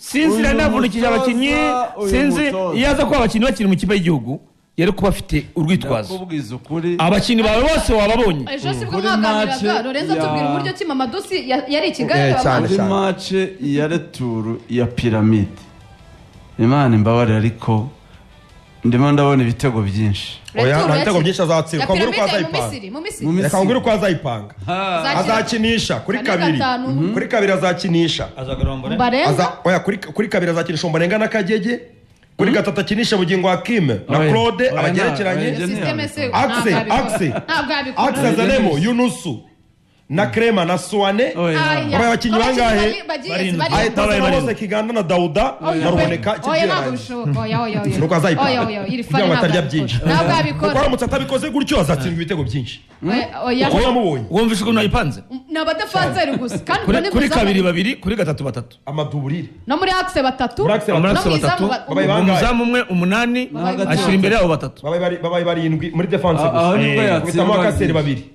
sinzi navunikije abakinnyi sinzi yaza ko abakinnyi bakiri mu kipe y'igihugu yari kuba afite urwitwazo abakinnyi bawe bose wababonye ejo sibwo mwaganiraga Lorenzo tubwira uburyo ki Mama Dosi yari Kigali kuri match ya retour ya Pyramide Imana imbabarira ariko ndimo ndabona ibitego byinshi oya ibitego byinshi azatsinda kwangura uko azayipanga reka ngure uko azayipanga azakinisha kuri kabiri azakinisha oya kuri kabiri azakinisha Ombolenga na Kagege kuri gatatu akinisha Bugingo Hakime na Claude abagerekeranye Axe Zanemo Yunusu na Krema na Suane abakinnyi bangahe ahita bose Kiganda na Dauda na Ruboneka nuko azayipanga kugira ngo atarya byinshi kuko aramutse atabikoze gutyo azatsindwa ibitego byinshi uko yamubonye wumvishe ukuntu ayipanze n'abadafanzeri gusa kandi kuri kabiri babiri kuri gatatu batatu amaduburire no muri Axe batatu umuzamu umwe 8 ashira imbere yabo batatu babaye barindwi muri defense gusa bitamo akaseri babiri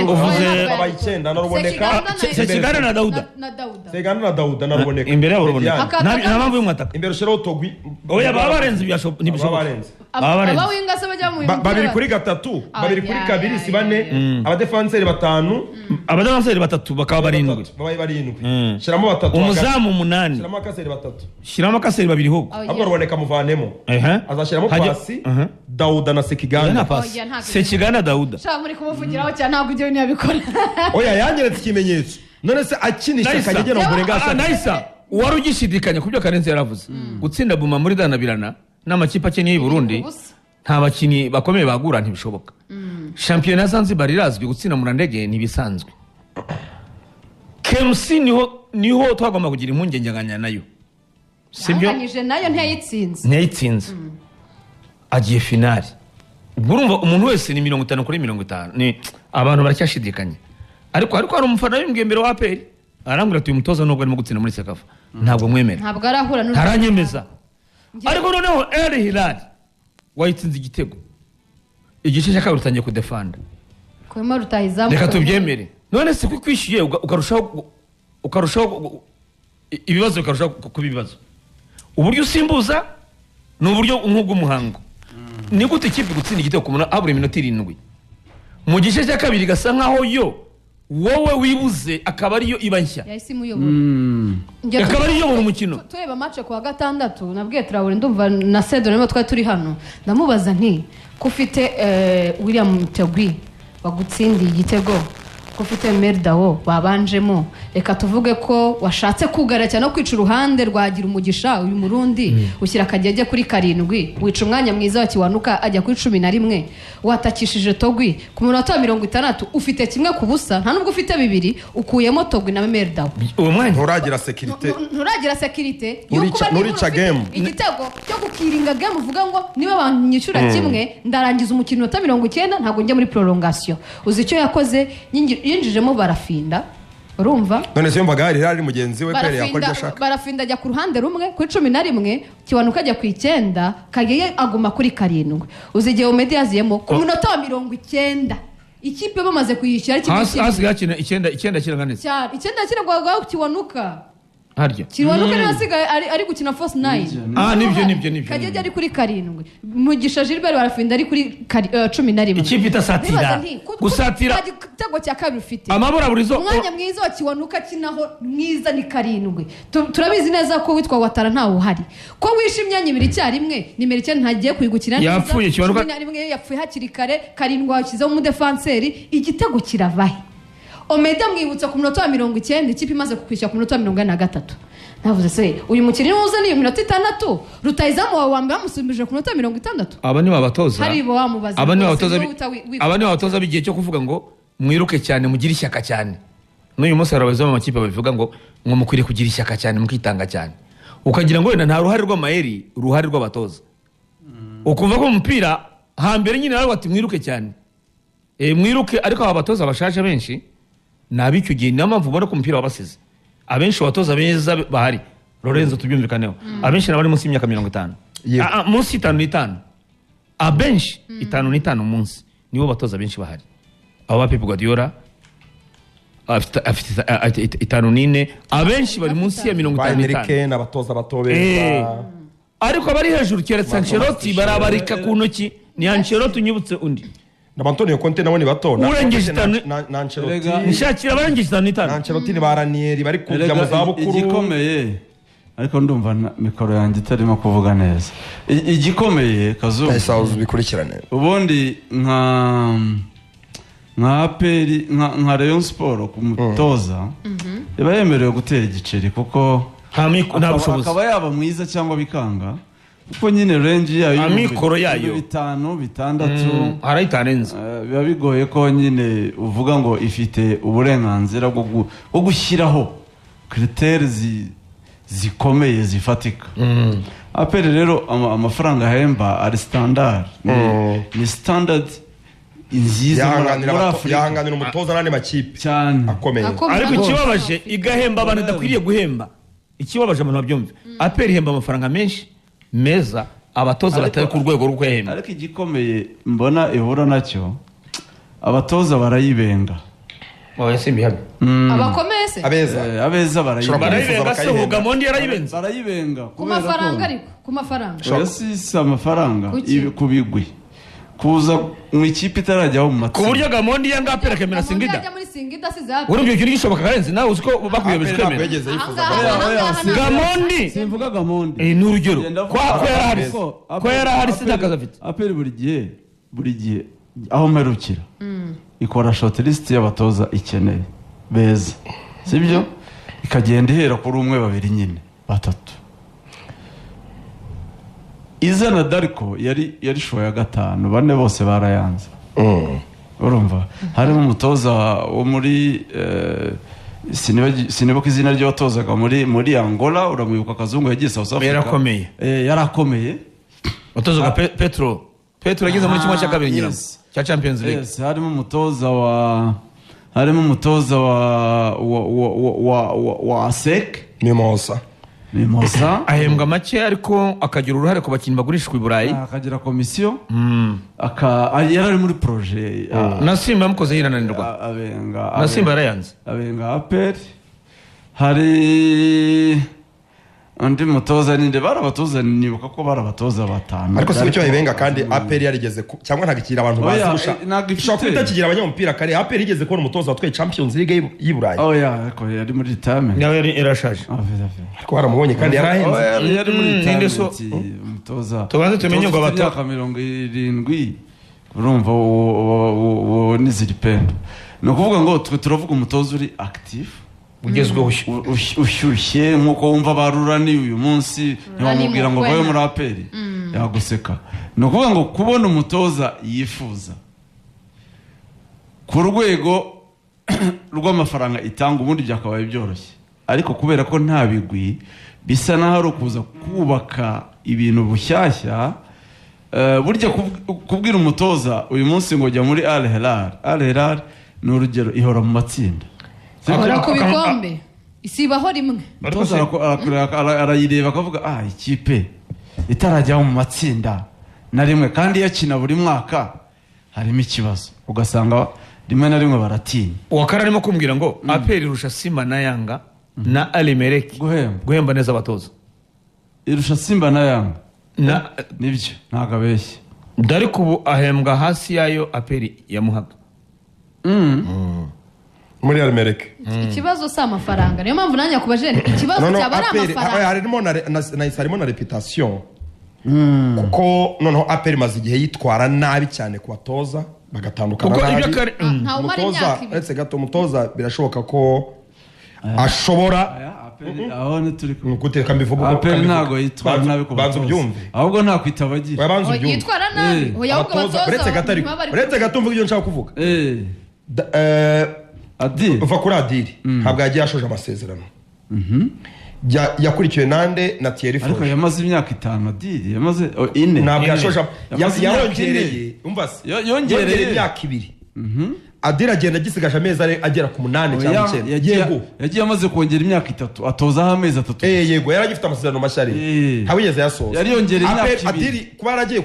uvuze babaye 9 na Ruboneka Sekigana na Dauda Sekigana na Dauda na Ruboneka imbere yabo Ruboneka nta mpamvu y'umwataka imbere ushiraho Togwi oya baba barenze byashoboka ntibishoboka abawinga se bajya mu babiri kuri gatatu babiri kuri kabiri si bane abadefenseri batanu abadefenseri batatu bakaba barindwi babaye barindwi shiramo batatu umuzamu 8 shiramo akaseri batatu shiramo akaseri babiri ho ahubwo Ruboneka muvanemo azashiramo Pasi Dauda na Sekigana Sekigana Dauda muri kumuvugiraho cyane ntabwo ibyo bintu yabikora oya yangeretse ikimenyetso none se akinisha Kagege na Ombolenga Naisa wari ugishidikanya kubyo Karenzi yaravuze gutsinda Buma muri Danabirana n'amakipe akeneye i Burundi nta bakinnyi bakomeye bagura ntibishoboka shampiyona Zanzibar irazwi gutsinda Murandege ntibisanzwe KMC niho twagomba kugira impungenge nganya nayo sibyo nayo ntiyayitsinze agiye finali urumva umuntu wese ni 50 kuri 50 ni abantu baracyashidikanya ariko hari umufana w'imbwe mbere wa APR arambwira ati uyu mutoza nubwo arimo gutsinda muri Sekafa ntabwo mwemera ntabwo arahura ntaranyemeza ariko noneho El Hilal wayitsinze igitego igice cya kabiri utangiye kudefanda kwema rutahizamu reka tubyemere none se kwishyuye ukarushaho ibibazo bikarushaho kubibazo uburyo usimbuza n'uburyo nk'ubw'umuhango ni gute ikipe gutsinda igitego ku munota habura iminota 7 mu gice cya kabiri gasa nkaho yo wowe wibuze akaba ariyo ibanshya yahise muyobora akaba ariyo mu mukino tureba match ku wa gatandatu nabwiye Traore ndumva na Sedo nimo twari turi hano ndamubaza nti kufite William Togwi bagutsindiye igitego kufite Merdawo babanjemo reka tuvuge ko washatse kugara cyane no kwica uruhande rwagira umugisha uyu Murundi ushyira Kagege kuri 7 wica umwanya mwiza wa Kiwanuka ajya kuri 11 watakishije Togwi ku munota 60 ufite kimwe ku busa nta nubwo ufite bibiri ukuyemo Togwi na Merdawo uwo mwanya nturagira security nurica game igitego cyo gukiringa game uvuga ngo niba banyishyura kimwe ndarangiza umukino wa 90 ntabwo njye muri prolongation uzi icyo yakoze yinjijemo barafinda urumva none se yumvaga ari mugenzi we kwere yakora byashaka barafinda ajya ku ruhande rumwe kuri 11 Kiwanuka ajya ku 9 Kagege aguma kuri 7 uzigiye umedi yaziyemo ku munota wa 90 ikipe bamaze kuyishyira ari hasi yakina 9 kiranganetse cyane 9 kiragwa Kiwanuka harya Kiwanuka nasigaye ari gukina force 9 nibyo Kagege ari kuri 7 Mugisha Gilbert barafinda ari kuri 11 ikipe itasatira gusatira igitego cya kabiri ufite amabura burizo umwanya mwiza wa Kiwanuka kinaho mwiza ni 7 turabizi neza ko witwa Watara ntawo uhari ko wishe imyanya ibiri cyarimwe nimero 9 ntagiye kuyigukina neza yapfuye Kiwanuka yapfuye hakiri kare 7 wakizaho mu defenseri igitego kiravahe Omeda mwibutsa ku munota wa 90 ikipe imaze kukwishyura ku munota wa 43 navuze se uyu mukiri uza ni minota 6 rutahizamu wawe wambara musumbije ku munota wa 60 aba ni babatoza hari bo wamubaza aba ni babatoza bigiye cyo kuvuga ngo mwiruke cyane mugira ishyaka cyane n'uyu munsi arabaza mu makipe bavuga ngo mukwiriye kugira ishyaka cyane mukitanga cyane ukagira ngo wenda nta ruhare rw'amayeri ruhare rw'abatoza ukuva ko umupira hambere nyine nawe ati mwiruke cyane mwiruke ariko abatoza bashaje benshi nabicyo gihe n'amamvu ubona ko umupira wabasize abenshi watoza beza bahari Lorenzo tubyumvikaneho abenshi nabari munsi y'imyaka 50 munsi 55 abenshi 55 munsi nibo batoza benshi bahari abo ba Pep Guardiola afite 54 abenshi bari munsi ya 55 n'abatoza batobeza ariko bari hejuru keretse Ancelotti barabarika ku ntoki ni Ancelotti unyibutse undi na Antonio Conte nabo ni bato urengeje na Ancelotti nishakira abarengeje 5 na Ancelotti ni baranieri bari kujya mu zabukuru igikomeye ariko ndumva mikoro yanjye itarimo kuvuga neza igikomeye Kazuba Sauzi bikurikirane ubundi nka aperi nka Rayon Sport ku mutoza iba yemerewe gutera igiceri kuko nta bushobozi akaba yaba mwiza cyangwa bikanga kuko nyine range yayo amikoro yayo 5 6 arayitarenze biba bigoye ko nyine uvuga ngo ifite uburenganzira bwo gushyiraho critères zikomeye zifatika aperi rero amafaranga ahemba ari standard ni standard inziza yahanganira umutoza n'andi makipe cyane akomeye ariko ikibabaje igahemba abantu dakwiriye guhemba ikibabaje abantu babyumve aperi ihemba amafaranga menshi meza abatoza batari ku rwego rwo kwehemba ariko igikomeye mbona ihura nacyo abatoza barayibenga simbihabe abakomeye se abeza barayibenga se Gamondi yarayibenze barayibenga ku mafaranga ariko ku mafaranga si amafaranga kubigwi kuza mu ikipe itarajyaho mu matsinda ku buryo Gamondi yanga apera kemera Singida muri Singida siza urumva icyo gishoboka karenze nawe uziko bakuyebeje kwemera Gamondi simvuga Gamondi ni urugero ko yarahari sinakaza afite aperi buri gihe aho mperukira ikora short list y'abatoza ikeneye beza sibyo ikagenda ihera kuri umwe babiri nyine batatu izana Darko yari show ya 5 bane bose barayanze urumva harimo umutoza wo muri sinibuka izina ry'abatozaga muri Angola uramwibuka Kazungu yagiye South Africa yarakomeye umutoza Petro yagize muri kimwe cya kabiri nyina cya Champions League harimo umutoza wa ASEC Mimosa ahembwa make ariko akagira uruhare ku bakinnyi bagurishwa i Burayi akagira komisiyo yari muri projet na Simba yamukoze yirananirwa na Simba yarayanze abenga aperi hari undi mutoza ninde barabatoza nibuka ko barabatoza 5 ariko si cyo ibenga kandi aperi yarigeze cyangwa ntagikira abantu bazirusha ushaka kutakigira abanyamupira kare aperi igeze ko umutoza watwaye Champions League y'Iburayi ariko yari muri retirement nawe yarashaje ariko baramubonye kandi yarahenze yari muri retirement umutoza tubanze tumenye ngo bataka 70 urumva wo niziripendo no kuvuga ngo turavuga umutoza uri active ugezweho ushyushye nkuko wumva barurani uyu munsi ntibamubwira ngo vayo muri aperi yaguseka ni ukuvuga ngo kubona umutoza yifuza ku rwego rw'amafaranga itanga ubundi byakabaye byoroshye ariko kubera ko nta bigwi bisa naho ari ukuza kubaka ibintu bushyashya burya kubwira umutoza uyu munsi ngo jya muri Al Hilal ni urugero ihora mu matsinda ahora ku bikombe isibaho rimwe arayireba akavuga ikipe itarajyaho mu matsinda na rimwe kandi yakina buri mwaka harimo ikibazo ugasanga rimwe na rimwe baratinya uwakara arimo kumbwira ngo aperi irusha Simba na Yanga na Alimeleki guhemba neza abatoza irusha Simba na Yanga nibyo ntabwo abeshye ariko ubu ahembwa hasi yayo aperi yamuhaga muri Alimeleki ikibazo si amafaranga niyo mpamvu nanjye kubajene ikibazo cyaba ari amafaranga harimo na reputation kuko noneho aperi maze igihe yitwara nabi cyane ku batoza bagatandukana nabi umutoza birashoboka ko ashobora guteka mbivuga aperi ntago yitwara nabi ku batoza ahubwo nta kwitabagira yitwara nabi uretse gato mvuga ibyo nshaka kuvuga uva kuri Adiri ntabwo yagiye ashoje amasezerano yakurikiwe nande na Thierry Froge ariko yamaze imyaka 5 Adiri yamaze 4 ntabwo yashoje yongereye imyaka 2 Adiri agenda agisigaje amezi agera ku 8 cyangwa 9 yagiye amaze kongera imyaka 3 atozaho amezi 3 yego yari agifite amasezerano mashari ntabigeze yasoza yari yongereye imyaka 2 Adiri kuba yaragiye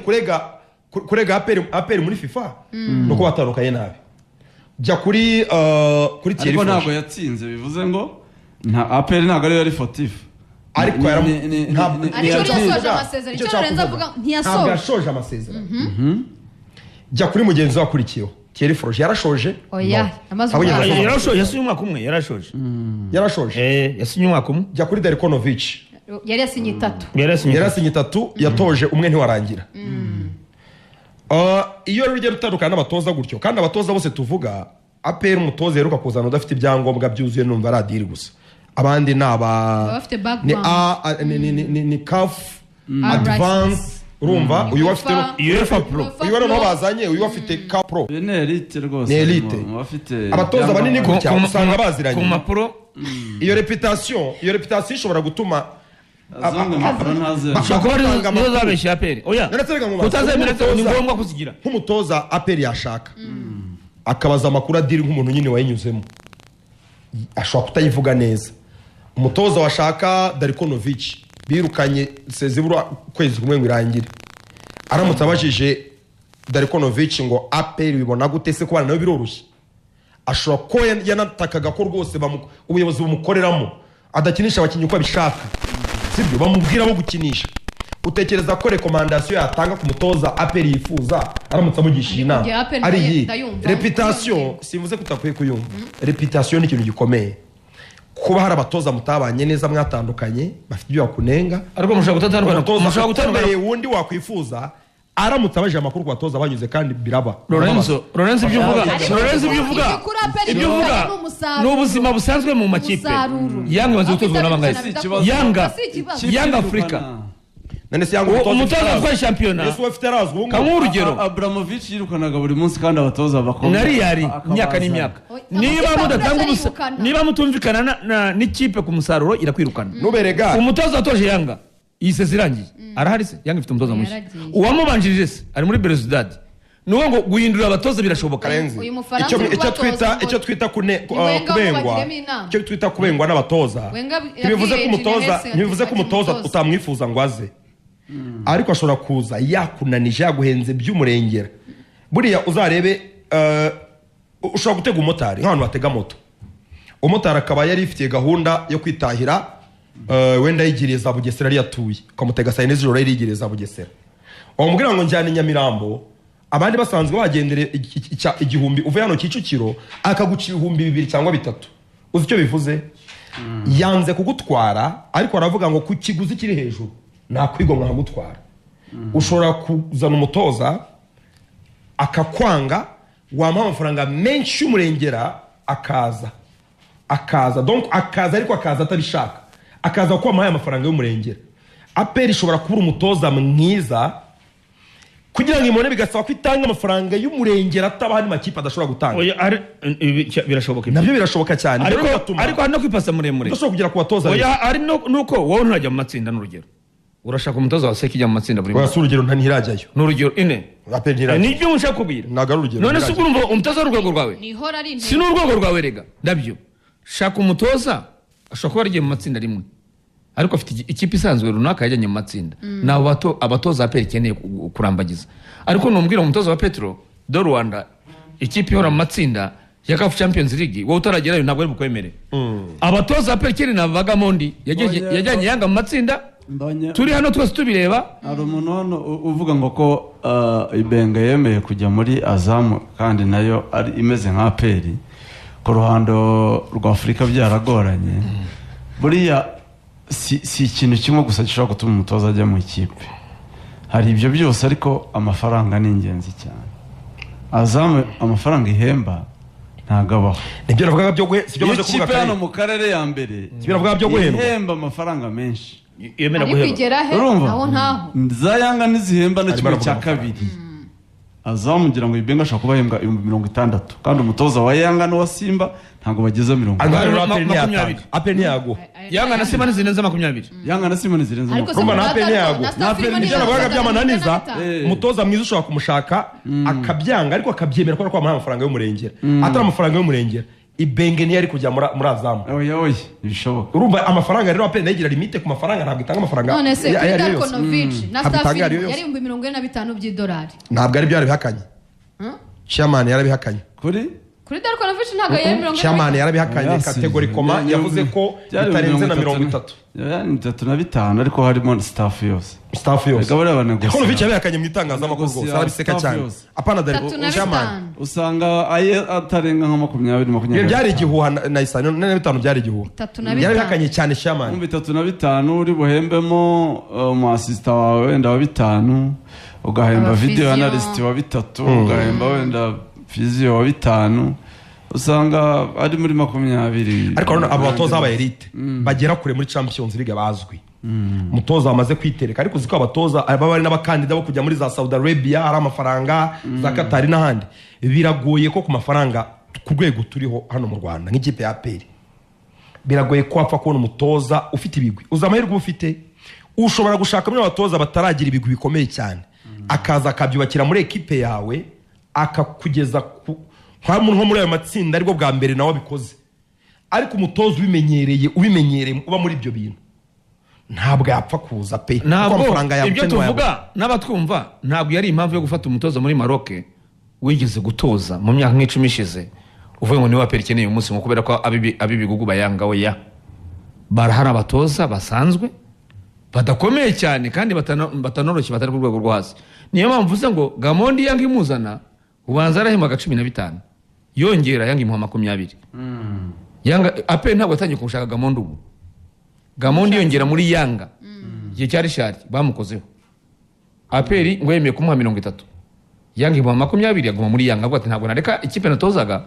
kurega aperi muri FIFA no kuba batandukanye nabi jya kuri Thierry ariko Froge ntabwo yatsinze bivuze ngo nta APR ntabwo ari fotifu ariko yashoje amasezerano icyo Lorenzo avuga ntabwo yashoje amasezerano jya kuri mugenzi wakurikiyeho Thierry Froge yarashoje yarashoje yasinye umwaka umwe yarashoje yasinye umwaka umwe jya kuri Darikonovic yari yasinye 3 yarasinye 3 yatoje umwe ntiwarangira iyo rero ugenda utandukana n'abatoza gutyo kandi abatoza bose tuvuga APR umutoza yeruka kuzana udafite ibyangombwa byuzuye numva aradiri gusa abandi ni CAF advance urumva uyu wafite UEFA Pro uyu rero bazanye uyu wafite CAF Pro ni elite rwose ni elite abatoza banini gutya usanga baziranye ku mapuro iyo reputation ishobora gutuma nizo zabeshya APR oya utazemera ni ngombwa kuzigira nk'umutoza APR yashaka akabaza amakuru adiri nk'umuntu nyine wayinyuzemo ashobora kutayivuga neza umutoza washaka Darikonovic birukanye sezibura kwezi kumwe ngo irangire aramutse abajije Darikonovic ngo APR bibona gute se kubana nayo biroroshye ashobora ko yanatakaga ko rwose ubuyobozi bumukoreramo adakinisha abakinnyi uko abishaka sibyo bamubwira bo gukinisha utekereza ko recommandation yatanga ku mutoza APR yifuza aramutse amugisha inama ari iyi reputation simvuze kutakwiye kuyumva reputation ni ikintu gikomeye kuba hari abatoza mutabanye neza mwatandukanye bafite ibyo bakunenga ariko mushaka gutandukana wundi wakwifuza aramutse abaje amakuru ku batoza banyuze kandi biraba Lorenzo ibyo uvuga ni ubuzima busanzwe mu makipe Yanga bazi gutozwa n'abangaye Yanga Africa none se Yanga umutoza kwa championnat Yesu afite arazwe kamwe urugero Abramovich yirukanaga buri munsi kandi abatoza bakomeye nari yari imyaka n'imyaka niba mutumvikana n'ikipe ku musaruro irakwirukana nuberega umutoza watoje Yanga yise zirangiye arahari se Yanga ifite umutoza mushya uwamubanjirije se ari muri Belouizdad nuwo ngo guhindura abatoza birashoboka icyo twita kubengwa n'abatoza ntibivuze ko umutoza utamwifuza ngo aze ariko ashobora kuza yakunanije yaguhenze by'umurengera buriya uzarebe ushobora gutega umumotari nk'abantu batega moto umumotari akaba yari ifitiye gahunda yo kwitahira wenda yigiriye za Bugesera ari yatuye ukamutega saa yine z'ijoro yigiriye za Bugesera wamubwira ngo njyane Nyamirambo abandi basanzwe bagendere igihumbi uvuye hano Kicukiro akaguca 2,000 cyangwa 3 uzi icyo bivuze yanze kugutwara ariko aravuga ngo ku kiguzi kiri hejuru nakwigomwa nkagutwara ushobora kuzana umutoza akakwanga wamuha amafaranga menshi y'umurengera akaza donc akaza ariko akaza atabishaka akaza ko amaye amafaranga y'umurengera APR ishobora kubura umutoza mwiza kugira ngo imone bigasaba ko itanga amafaranga y'umurengera ataba hari makipe adashobora gutanga oya birashoboka nabyo birashoboka cyane ariko hari no kwipasa muremure udashobora kugira ku batoza oya hari nuko wowe ntajya mu matsinda n'urugero urashaka umutoza wa Seki ijya mu matsinda buri munsi urugero ntirajyayo n'urugero APR ntirajyayo nibyo mushaka kubwira naga urugero none se urumva umutoza w'urwego rwawe si n'urwego rwawe rega ndabyo shaka umutoza ashobora kuba arigiye mu matsinda rimwe ariko afite ikipe isanzwe runaka yajyanye mu matsinda naho abatoza APR ikeneye kurambagiza ariko numbwira umutoza wa Petro do Rwanda ikipe ihora mu matsinda ya CAF Champions League wowe utaragerayo ntabwo ari bukwemere abatoza APR ikeneye na Vagamondi yajyanye Yanga mu matsinda turi hano twese tubireba hari umuntu hano uvuga ngo ko Ibenga yemeye kujya muri Azam kandi nayo ari imeze nka APR ku ruhando rwa Afurika byaragoranye buriya si ikintu kimwe gusa gishobora gutuma umutoza ajya mu ikipe hari ibyo byose ariko amafaranga ni ingenzi cyane Azam amafaranga ihemba ntago abaho nibyo navuga byo sibyo maze kuvuga kare hano mu karere ya mbere sibyo navuga byo guhemba ihemba amafaranga menshi yemera guhemba aho ntaho za Yanga nizihemba na kimwe cya kabiri Azam ngira ngo Ibenga ashaka kubahembwa 60 kandi umutoza wa Yanga no wa Simba ntago bageze 20 APR ntiyago Yanga na Simba nizirenza 20 Yanga na Simba nizirenza rumba na APR ntiyago na APR ntiyago byamananiza umutoza mwiza ushobora kumushaka akabyanga ariko akabyemera ko amafaranga amafaranga y'umurengera atari amafaranga y'umurengera Ibenge niyo ari kujya muri Azam oya bishoboka urumva amafaranga rero APR nagira limite ku mafaranga ntabwo itanga amafaranga none se Darikonovic na staff yari 45 by'idolari ntabwo ari byari bihakanye chairman yarabihakanye kuri kuri Darkonovic ntago yari 30 Chairman yarabihakanye kategori koma yavuze ko bitarenze na 30 yani 35 ariko harimo staff yose Darkonovic yabihakanye mu itangazamakuru rwose arabiseka cyane apana Chairman usanga atarenga nka 20 byari igihuha na Isano na 5 byari igihuha yarabihakanye cyane Chairman 35 uri buhembemo mu assistant wawe wenda wa 5 ugahemba video analyst wa 3 ugahemba wenda physio wa 5 usanga ari muri 20 ariko abo batoza aba elite bagera kure muri Champions League bazwi mutoza wamaze kwitereka ariko ziko abatoza aba bari n'abakandida bo kujya muri za Saudi Arabia hari amafaranga za Qatar n'ahandi biragoye ko ku mafaranga ku rwego turiho hano mu Rwanda nk'ikipe ya APR biragoye ko apfa kubona umutoza ufite ibigwi uzamahirwe ufite ushobora gushaka muri abatoza bataragira ibigwi bikomeye cyane akaza akabyubakira muri equipe yawe akakugeza kwa muntu muri ayo matsinda ariko bwa mbere nawe bikoze ariko umutoza ubimenyereye uba muri ibyo bintu ntabwo yapfa kuza pe amafaranga ibyo tuvuga n'abatwumva ntabwo yari impamvu yo gufata umutoza muri Maroc wigeze gutoza mu myaka nk'icumi ishize uvuye ngo ni wa perikeneye umunsi ngo kubera ko abibigugu bayanga we ya barahara abatoza basanzwe badakomeye cyane kandi batanoroshye batari ku rwego rwo hasi niyo mpamvu uvuze ngo Gamondi yanga imuzana ubanza arahema 15 yongera yanga imuha 20 yanga ape ntabwo atangiye kushaka Gamondi ubu Gamondi yongera muri yanga gihe cyari shari bamukozeho aperi ngo yemeye kumuha 30 yanga imuha 20 yaguma muri yanga bwo ati ntabwo nareka ikipe natozaga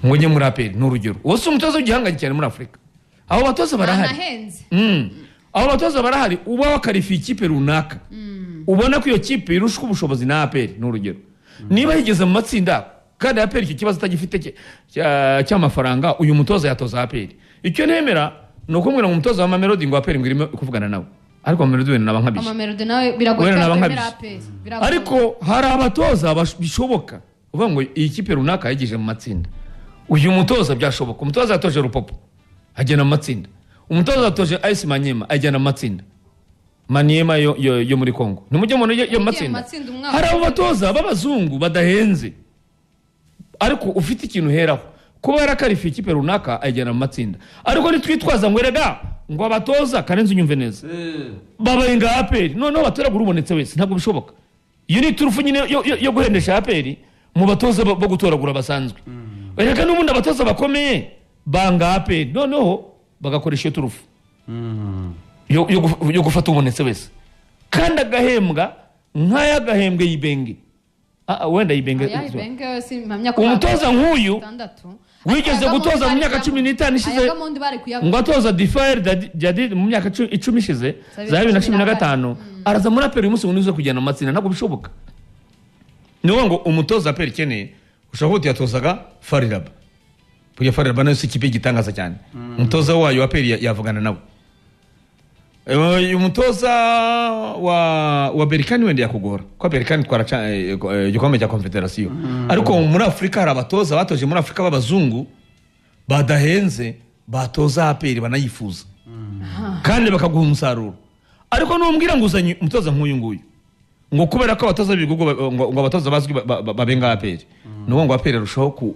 ngo njye muri aperi n'urugero wose umutoza w'igihanganye cyane muri Afrika aho batoza barahari aho batoza barahari uba wakarifi ikipe runaka ubona ko iyo kipe irushwa ubushobozi na aperi n'urugero niba yigeze mu matsinda kandi aperi icyo kibazo atagifite cy'amafaranga uyu mutoza yatoza aperi icyo nemera nuko mwira mu mutoza wa Mamelodi ngo aperi ngirimo kuvugana nawe ariko Mamelodi wena nabankabije Mamelodi nawe biragoye kwemera aperi ariko hari abatoza bishoboka uvuga ngo iyi kipe runaka yigije mu matsinda uyu mutoza byashoboka umutoza yatoje Rupopo agena mu matsinda umutoza yatoje Ice Manyema agena mu matsinda Maniema yo muri Kongo nimujye mu yo matsinda hari abo batoza babazungu badahenze ariko ufite ikintu heraho kuba yarakarifi ikipe runaka agena mu matsinda ariko nitwitwaza ngo erega ngo abatoza karenze unyumve neza babayenga aperi noneho bateraga urubonetse wese ntabwo bishoboka iyo ni turufu nyine yo guhendesha aperi mu batoza bo gutoragura basanzwe erega n'ubundi abatoza bakomeye banga aperi noneho bagakoresha iyo turufu yo gufata ubonetse wese kandi agahembwa nk'ayagahembwe yibenge wenda yibenge umutoza nk'uyu wigeze gutoza mu myaka 15 ishize ngo atoza Difaer Jadi mu myaka 10 ishize za 2015 araza muri aperi umunsi unuze kujyana mu matsinda ntabwo bishoboka niwo ngo umutoza aperi keneye ushobora yatozaga Fariraba kuya Fariraba nayo ikipe gitangaza cyane umutoza wayo aperi yavugana nawe umutoza wa Berkane wende yakugora kwa Berkane twara igikombe cya Confederation ariko muri Afrika hari abatoza batoje muri Afrika b'abazungu badahenze batoza aperi banayifuza kandi bakaguha umusaruro ariko numbwira ngo uzanye umutoza nk'uyu nguyu ngo kubera ko abatoza bigugu ngo abatoza bazwi babenga aperi nuwo ngo aperi rushaho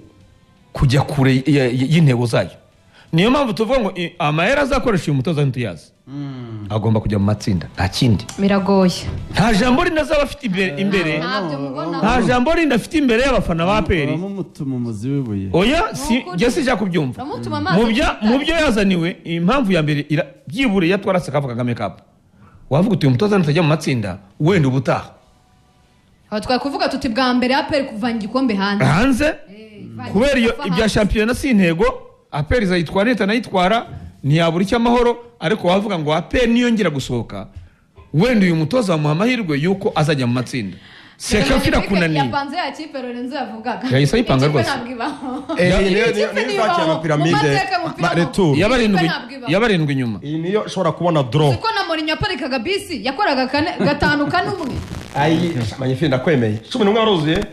kujya kure y'intego zayo niyo mpamvu tuvuga ngo amahera azakoresha uyu mutoza ntuyazi agomba kujya mu matsinda nta kindi biragoye nta jambo rinda zaba afite imbere nta jambo rinda afite imbere y'abafana ba aperi oya si jya kubyumva mu byo yazaniwe impamvu ya mbere byibure yatwarase kavuga Kagame Cup wavuga uti umutoza ntajya mu matsinda wenda ubutaha aho twakuvuga tuti bwa mbere aperi kuvanga igikombe hanze kubera ibya shampiyona si intego aperi zayitwara leta nayitwara ntiyabura icy'amahoro ariko wavuga ngo aperi niyongera gusohoka wenda uyu mutoza wamuha amahirwe yuko azajya mu matsinda sekafira kunaniye yapanze ya kipe Lorenzo yavugaga yahise ayipanga rwose yabarindwi inyuma iyi niyo ushobora kubona draw siko na Mourinho aparikaga bisi yakoraga 5-4-1 ayi magnifique ndakwemeye 11 waruzuye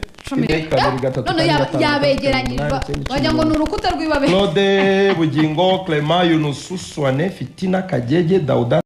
none yabegeranyijwe wajya ngo nurukuta rwibabe Claude Bugingo Clement Yunusu Swane Fitina Kagege Dauda